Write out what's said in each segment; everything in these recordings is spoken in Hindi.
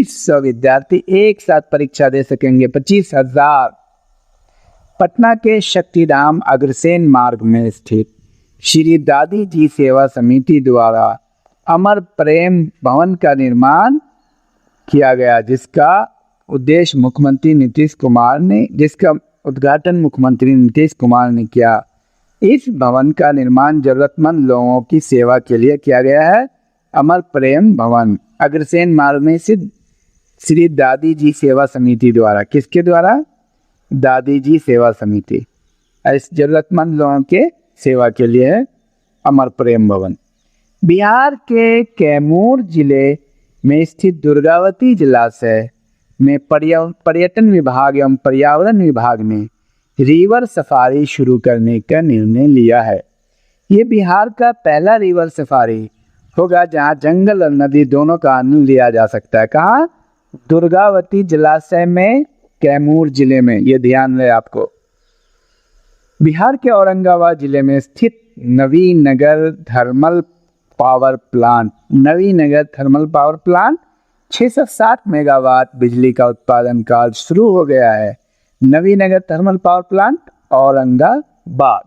2500 विद्यार्थी एक साथ परीक्षा दे सकेंगे। 25,000। पटना के शक्तिधाम अग्रसेन मार्ग में स्थित श्री दादी जी सेवा समिति द्वारा अमर प्रेम भवन का निर्माण किया गया, जिसका उद्घाटन मुख्यमंत्री नीतीश कुमार ने किया। इस भवन का निर्माण जरूरतमंद लोगों की सेवा के लिए किया गया है। अमर प्रेम भवन अग्रसेन मार्ग में स्थित श्री दादी जी सेवा समिति द्वारा, किसके द्वारा? दादी जी सेवा समिति। इस जरूरतमंद लोगों के सेवा के लिए है अमर प्रेम भवन। बिहार के कैमूर जिले में स्थित दुर्गावती जलाशय में पर्यटन विभाग एवं पर्यावरण विभाग ने रिवर सफारी शुरू करने का निर्णय लिया है। ये बिहार का पहला रिवर सफारी होगा जहां जंगल और नदी दोनों का आनंद लिया जा सकता है। कहाँ? दुर्गावती जलाशय में, कैमूर जिले में। ये ध्यान रहे आपको। बिहार के औरंगाबाद जिले में स्थित Navinagar thermal power plant 660 megawatt बिजली का उत्पादन कार्य शुरू हो गया है। Navinagar thermal power plant Aurangabad.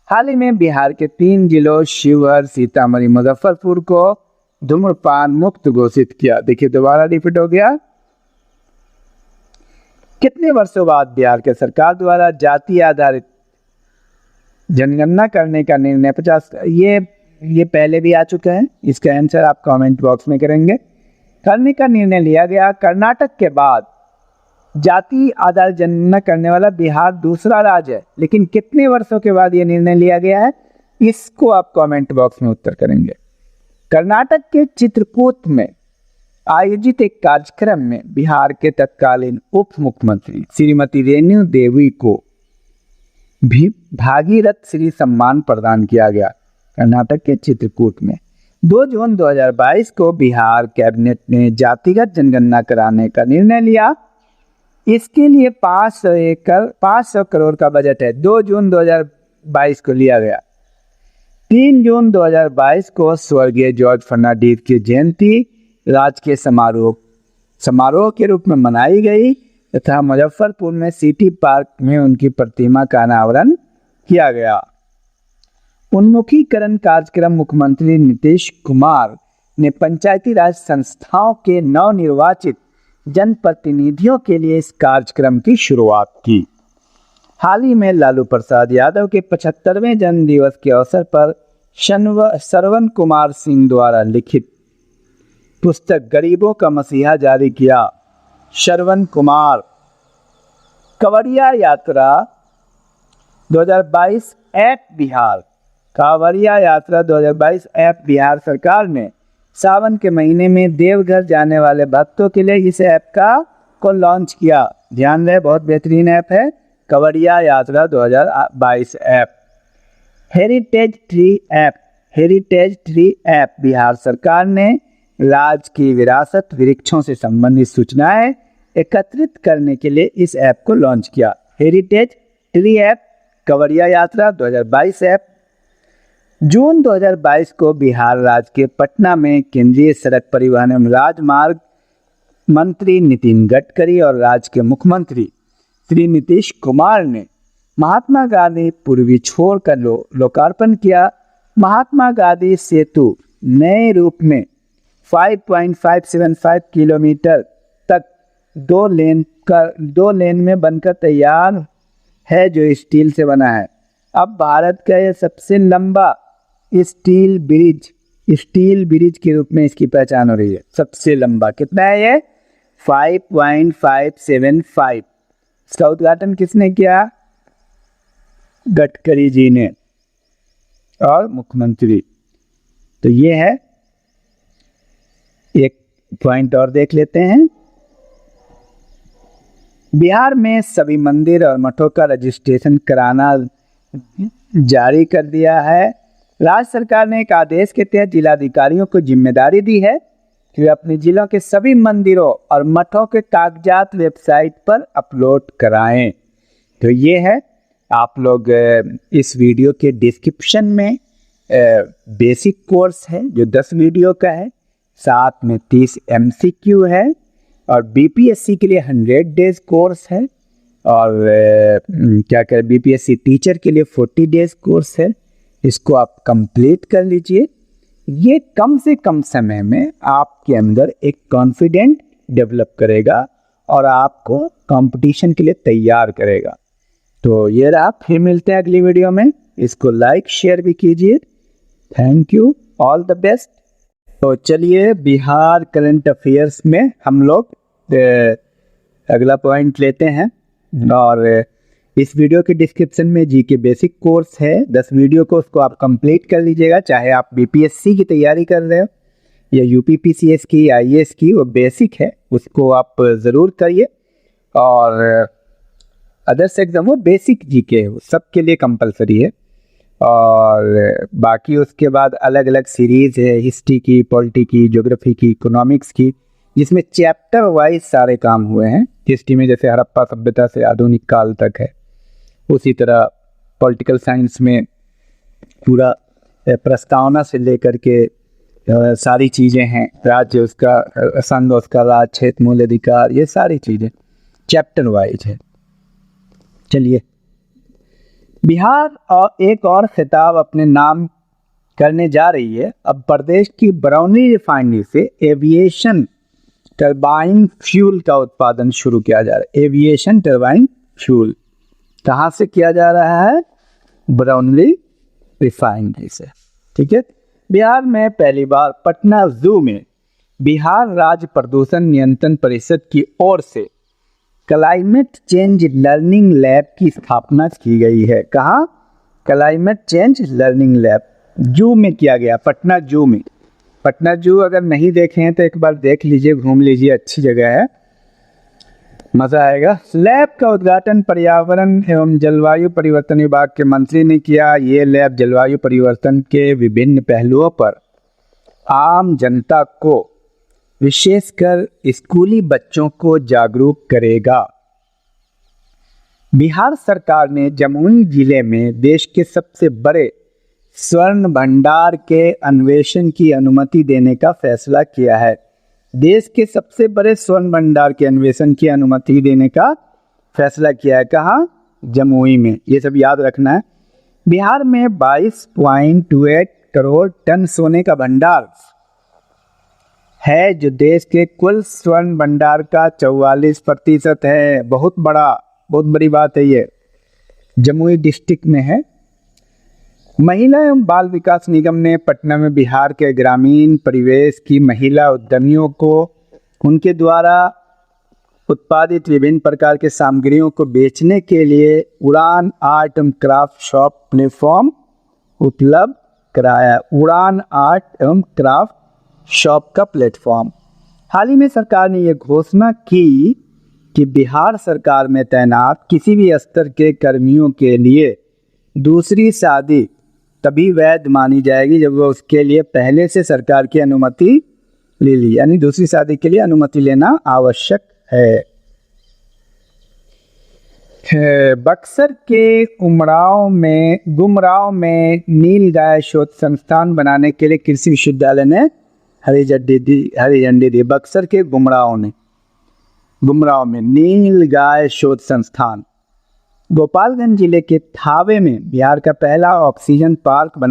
हाल ही में बिहार के 3 जिलों शिवहर, सीतामढ़ी, मुजफ्फरपुर को धूम्रपान मुक्त घोषित किया। देखिए दोबारा रिपीट हो गया। कितने वर्षों बाद बिहार के सरकार द्वारा जाति आधारित जनगणना करने का निर्णय 50, ये पहले भी आ चुका है। इसका आंसर आप कमेंट बॉक्स में करने का निर्णय लिया गया। कर्नाटक के बाद जाति आधारित जनगणना करने वाला बिहार दूसरा राज्य है, लेकिन कितने वर्षों के बाद यह निर्णय लिया गया है, इसको आप कमेंट बॉक्स में उत्तर करेंगे। कर्नाटक के चित्रकूट में आयोजित एक कार्यक्रम में बिहार के तत्कालीन उप मुख्यमंत्री श्रीमती रेणु देवी को भी भागीरथ श्री सम्मान प्रदान किया गया। कर्नाटक के चित्रकूट में 2 जून 2022 को बिहार कैबिनेट ने जातिगत जनगणना कराने का निर्णय लिया। इसके लिए 500 करोड़ का बजट है। 2 जून 2022 को लिया गया। 3 जून 2022 को स्वर्गीय जॉर्ज फर्नांडिस की जयंती राजकीय समारोह के रूप में मनाई गई तथा मुजफ्फरपुर में सिटी पार्क में उनकी प्रतिमा का अनावरण किया गया। उन्मुखीकरण कार्यक्रम मुख्यमंत्री नीतीश कुमार ने पंचायती राज संस्थाओं के नवनिर्वाचित जनप्रतिनिधियों के लिए इस कार्यक्रम की शुरुआत की। हाल ही में लालू प्रसाद यादव के 75वें जन्म दिवस के अवसर पर श्रवण कुमार सिंह द्वारा लिखित पुस्तक गरीबों का मसीहा जारी किया। श्रवण कुमार। कांवड़िया यात्रा 2022 ऐप बिहार। कांवड़िया यात्रा 2022 ऐप बिहार सरकार ने सावन के महीने में देवघर जाने वाले भक्तों के लिए इस ऐप को लॉन्च किया। ध्यान रहे, बहुत बेहतरीन ऐप है कांवड़िया यात्रा 2022 app. Heritage tree app Bihar सरकार ने राज्य की विरासत वृक्षों से संबंधित सूचनाएं एकत्रित करने के लिए इस ऐप को लॉन्च किया। हेरिटेज ट्री ऐप, कांवड़िया यात्रा 2022 ऐप। जून 2022 को बिहार राज्य के पटना में केंद्रीय सड़क परिवहन एवं राजमार्ग मंत्री नितिन गडकरी और राज्य के मुख्यमंत्री श्री नीतीश कुमार ने महात्मा गांधी पूर्वी छोर का लोकार्पण किया। महात्मा गांधी सेतु नए रूप में 5.575 किलोमीटर तक 2 लेन में बनकर तैयार है, जो स्टील से बना है। अब भारत का यह सबसे लंबा स्टील ब्रिज के रूप में इसकी पहचान हो रही है। सबसे लंबा कितना है ये? 5.575। इसका उद्घाटन किसने किया? गडकरी जी ने और मुख्यमंत्री। तो ये है, एक पॉइंट और देख लेते हैं। बिहार में सभी मंदिर और मठों का रजिस्ट्रेशन कराना जारी कर दिया है। राज्य सरकार ने एक आदेश के तहत जिलाधिकारियों को जिम्मेदारी दी है कि वे अपने जिलों के सभी मंदिरों और मठों के कागजात वेबसाइट पर अपलोड कराएं। तो ये है, आप लोग इस वीडियो के डिस्क्रिप्शन में बेसिक कोर्स है जो 10 वीडियो का है, साथ में 30 MCQ है और BPSC के लिए 100 डेज कोर्स है और क्या करें BPSC टीचर के लिए 40 डेज कोर्स है। इसको आप कंप्लीट कर लीजिए। ये कम से कम समय में आपके अंदर एक कॉन्फिडेंट डेवलप करेगा और आपको कंपटीशन के लिए तैयार करेगा। तो ये रहा, फिर मिलते हैं अगली वीडियो में। इसको लाइक शेयर भी कीजिए। Thank you, all the best. तो चलिए बिहार करंट अफेयर्स में हम लोग अगला पॉइंट लेते हैं और इस वीडियो के डिस्क्रिप्शन में जीके बेसिक कोर्स है 10 वीडियो को, उसको आप कंप्लीट कर लीजिएगा। चाहे आप BPSC की तैयारी कर रहे हो या UPPCS की, IAS की, वो बेसिक है, उसको आप ज़रूर करिए। और अदर्स एग्जाम वो बेसिक जीके है, वो सबके लिए कंपलसरी है। और बाकी उसके बाद अलग अलग सीरीज़ है, हिस्ट्री की, पॉलिटी की, ज्योग्राफी की, इकोनॉमिक्स की, जिसमें चैप्टर वाइज सारे काम हुए हैं। हिस्ट्री में जैसे हड़प्पा सभ्यता से आधुनिक काल तक है, उसी तरह पॉलिटिकल साइंस में पूरा प्रस्तावना से लेकर के सारी चीज़ें हैं, राज्य उसका, संघ उसका, राज, क्षेत्र, मूल अधिकार, ये सारी चीज़ें चैप्टर वाइज है। चलिए, बिहार और एक और खिताब अपने नाम करने जा रही है। अब प्रदेश की बरौनी रिफाइनरी से एविएशन टरबाइन फ्यूल का उत्पादन शुरू किया जा रहा है। एविएशन टरबाइन फ्यूल कहाँ से किया जा रहा है? बरौनी रिफाइनरी से। ठीक है। बिहार में पहली बार पटना जू में बिहार राज्य प्रदूषण नियंत्रण परिषद की ओर से क्लाइमेट चेंज लर्निंग लैब की स्थापना की गई है। कहाँ? क्लाइमेट चेंज लर्निंग लैब जू में किया गया, पटना जू में। पटना जू अगर नहीं देखे हैं तो एक बार देख लीजिए, घूम लीजिए, अच्छी जगह है, मज़ा आएगा। लैब का उद्घाटन पर्यावरण एवं जलवायु परिवर्तन विभाग के मंत्री ने किया। ये लैब जलवायु परिवर्तन के विभिन्न पहलुओं पर आम जनता को, विशेषकर स्कूली बच्चों को जागरूक करेगा। बिहार सरकार ने जमुई जिले में देश के सबसे बड़े स्वर्ण भंडार के अन्वेषण की अनुमति देने का फैसला किया है। देश के सबसे बड़े स्वर्ण भंडार के अन्वेषण की अनुमति देने का फैसला किया है। कहाँ? जमुई में। ये सब याद रखना है। बिहार में 22.28 करोड़ टन सोने का भंडार है, जो देश के कुल स्वर्ण भंडार का 44% है। बहुत बड़ी बात है। ये जमुई डिस्ट्रिक्ट में है। महिला एवं बाल विकास निगम ने पटना में बिहार के ग्रामीण परिवेश की महिला उद्यमियों को उनके द्वारा उत्पादित विभिन्न प्रकार के सामग्रियों को बेचने के लिए उड़ान आर्ट एवं क्राफ्ट शॉप प्लेटफॉर्म उपलब्ध कराया। उड़ान आर्ट एवं क्राफ्ट शॉप का प्लेटफॉर्म। हाल ही में सरकार ने यह घोषणा की कि बिहार सरकार में तैनात किसी भी स्तर के कर्मियों के लिए दूसरी शादी तभी वैध मानी जाएगी जब वह उसके लिए पहले से सरकार की अनुमति ले ली, यानी दूसरी शादी के लिए अनुमति लेना आवश्यक है। बक्सर के गुमराव में नील गाय शोध संस्थान बनाने के लिए कृषि विश्वविद्यालय ने हरी झंडी दी। बक्सर के गुमराव में नील गाय शोध संस्थान। गोपालगंज जिले के थावे में बिहार का पहला ऑक्सीजन पार्क बना